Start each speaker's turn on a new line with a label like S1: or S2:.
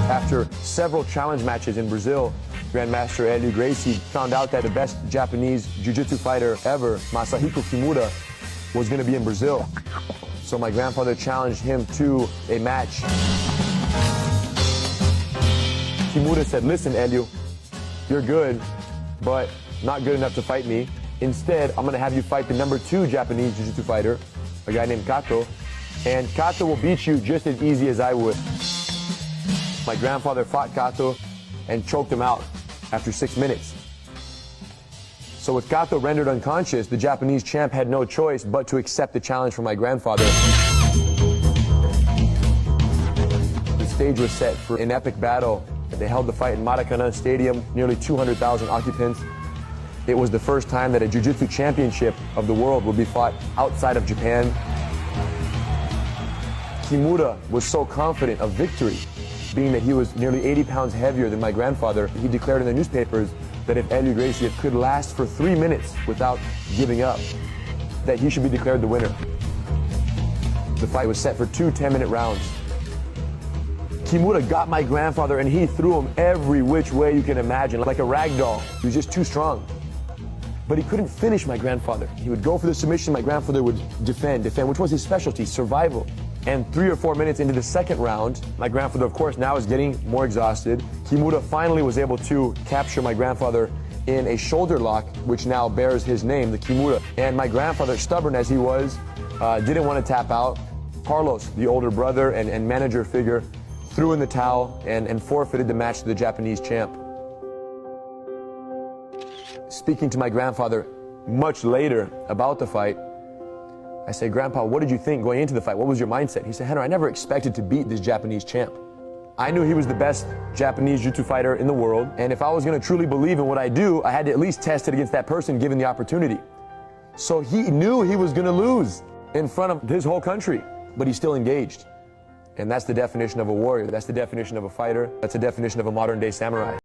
S1: After several challenge matches in Brazil, Grandmaster Gracie found out that the best Japanese jiu-jitsu fighter ever, Masahiko Kimura, was going to be in Brazil. So my grandfather challenged him to a match. Kimura said, listen, Elio, you're good, but not good enough to fight me. Instead, I'm going to have you fight the #2 Japanese jiu-jitsu fighter, a guy named Kato, and Kato will beat you just as easy as I would. My grandfather fought Kato and choked him out after 6 minutes. So with Kato rendered unconscious, the Japanese champ had no choice but to accept the challenge from my grandfather. The stage was set for an epic battle. They held the fight in Maracanã Stadium, nearly 200,000 occupants. It was the first time that a jiu-jitsu championship of the world would be fought outside of Japan. Kimura was so confident of victory, being that he was nearly 80 pounds heavier than my grandfather. He declared in the newspapers that if Gracie could last for 3 minutes without giving up, that he should be declared the winner. The fight was set for 2 10-minute rounds. Kimura got my grandfather and he threw him every which way you can imagine, like a rag doll. He was just too strong. But he couldn't finish my grandfather. He would go for the submission, my grandfather would defend, which was his specialty, survival. And 3 or 4 minutes into the second round, my grandfather, of course, now is getting more exhausted. Kimura finally was able to capture my grandfather in a shoulder lock, which now bears his name, the Kimura. And my grandfather, stubborn as he was, didn't want to tap out. Carlos, the older brother and manager figure, threw in the towel and forfeited the match to the Japanese champ. Speaking to my grandfather much later about the fight, I say, Grandpa, what did you think going into the fight? What was your mindset? He said, Henry, I never expected to beat this Japanese champ. I knew he was the best Japanese jiu-jitsu fighter in the world, and if I was going to truly believe in what I do, I had to at least test it against that person given the opportunity. So he knew he was going to lose in front of his whole country, but he still engaged. And that's the definition of a warrior. That's the definition of a fighter. That's the definition of a modern-day samurai.